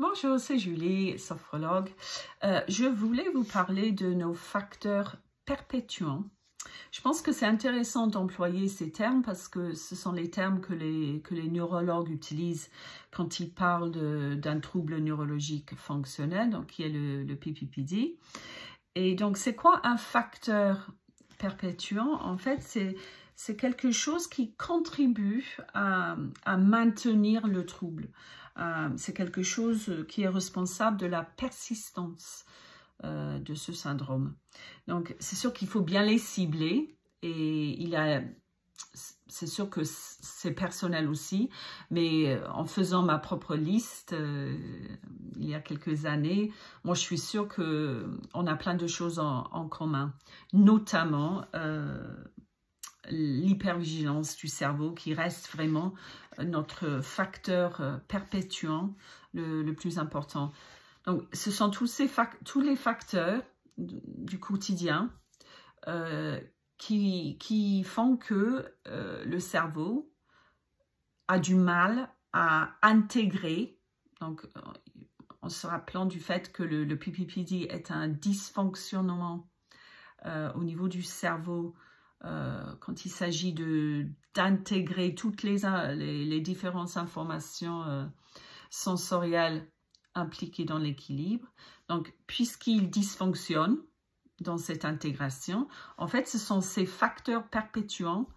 Bonjour, c'est Julie, sophrologue. Je voulais vous parler de nos facteurs perpétuants. Je pense que c'est intéressant d'employer ces termes parce que ce sont les termes que les neurologues utilisent quand ils parlent d'un trouble neurologique fonctionnel, donc qui est le PPPD. Et donc, c'est quoi un facteur perpétuant? En fait, c'est quelque chose qui contribue à maintenir le trouble. C'est quelque chose qui est responsable de la persistance de ce syndrome. Donc, c'est sûr qu'il faut bien les cibler et c'est sûr que c'est personnel aussi, mais en faisant ma propre liste il y a quelques années, moi je suis sûre qu'on a plein de choses en commun, notamment l'hypervigilance du cerveau qui reste vraiment notre facteur perpétuant le plus important. Donc, ce sont tous les facteurs du quotidien qui font que le cerveau a du mal à intégrer, donc en se rappelant du fait que le PPPD est un dysfonctionnement au niveau du cerveau quand il s'agit d'intégrer toutes les différentes informations sensorielles impliquées dans l'équilibre. Donc, puisqu'il dysfonctionne dans cette intégration, en fait, ce sont ces facteurs perpétuants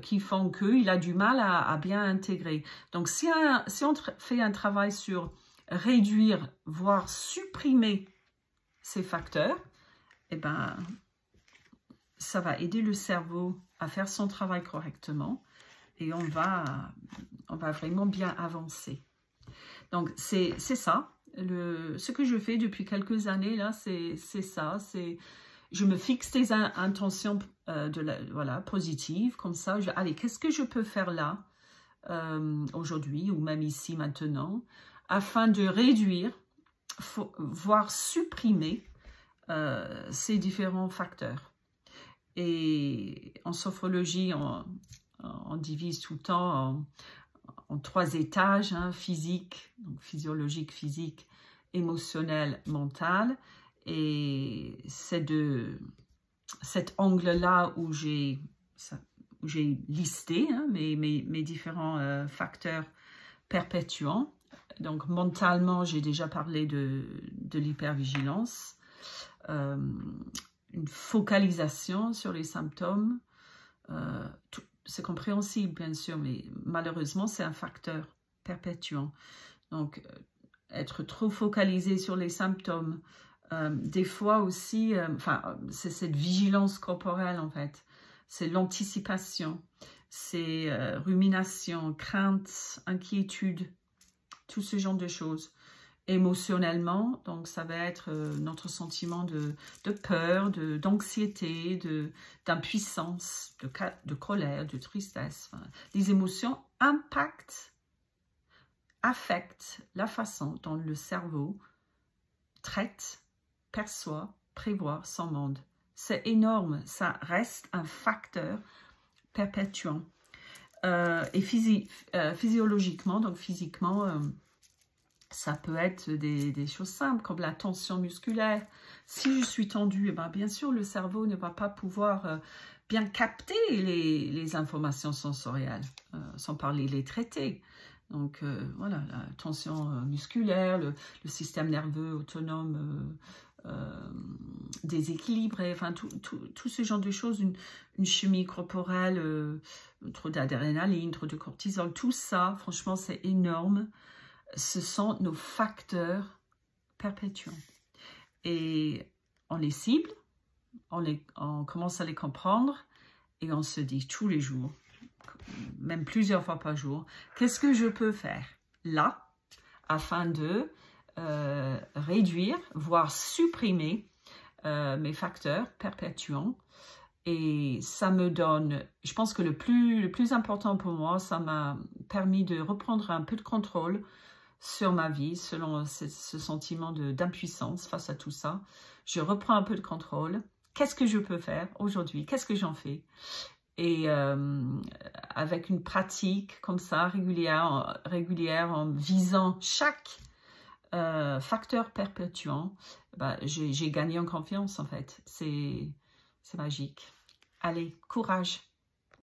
qui font qu'il a du mal à bien intégrer. Donc, si on fait un travail sur réduire, voire supprimer ces facteurs, eh ben, ça va aider le cerveau à faire son travail correctement et on va vraiment bien avancer. Donc, c'est ça. Ce que je fais depuis quelques années, là, c'est ça. Je me fixe des intentions positives, comme ça. Allez, qu'est-ce que je peux faire là, aujourd'hui, ou même ici, maintenant, afin de réduire, voire supprimer ces différents facteurs. Et en sophrologie, on divise tout le temps en 3 étages, hein, physique, donc physiologique, physique, émotionnel, mental. Et c'est de cet angle-là où j'ai listé hein, mes différents facteurs perpétuants. Donc mentalement, j'ai déjà parlé de l'hypervigilance. Une focalisation sur les symptômes, c'est compréhensible bien sûr, mais malheureusement c'est un facteur perpétuant. Donc être trop focalisé sur les symptômes, des fois aussi, c'est cette vigilance corporelle en fait, c'est l'anticipation, c'est rumination, crainte, inquiétude, tout ce genre de choses. Émotionnellement, donc ça va être notre sentiment de peur, d'anxiété, d'impuissance, de colère, de tristesse. Enfin, les émotions affectent la façon dont le cerveau traite, perçoit, prévoit son monde. C'est énorme, ça reste un facteur perpétuant. Et physiologiquement, donc physiquement, ça peut être des choses simples comme la tension musculaire. Si je suis tendue, eh ben, bien sûr, le cerveau ne va pas pouvoir bien capter les informations sensorielles, sans parler les traiter. Donc, voilà, la tension musculaire, le système nerveux autonome déséquilibré, enfin, tout ce genre de choses, une chimie corporelle, trop d'adrénaline, trop de cortisol, tout ça, franchement, c'est énorme. Ce sont nos facteurs perpétuants. Et on les cible, on commence à les comprendre et on se dit tous les jours, même plusieurs fois par jour, qu'est-ce que je peux faire là afin de réduire, voire supprimer mes facteurs perpétuants. Et ça me donne, je pense que le plus important pour moi, ça m'a permis de reprendre un peu de contrôle sur ma vie, selon ce sentiment d'impuissance face à tout ça. Je reprends un peu de contrôle. Qu'est-ce que je peux faire aujourd'hui? Qu'est-ce que j'en fais? Et avec une pratique comme ça, régulière, en visant chaque facteur perpétuant, bah, j'ai gagné en confiance en fait. C'est magique. Allez, courage!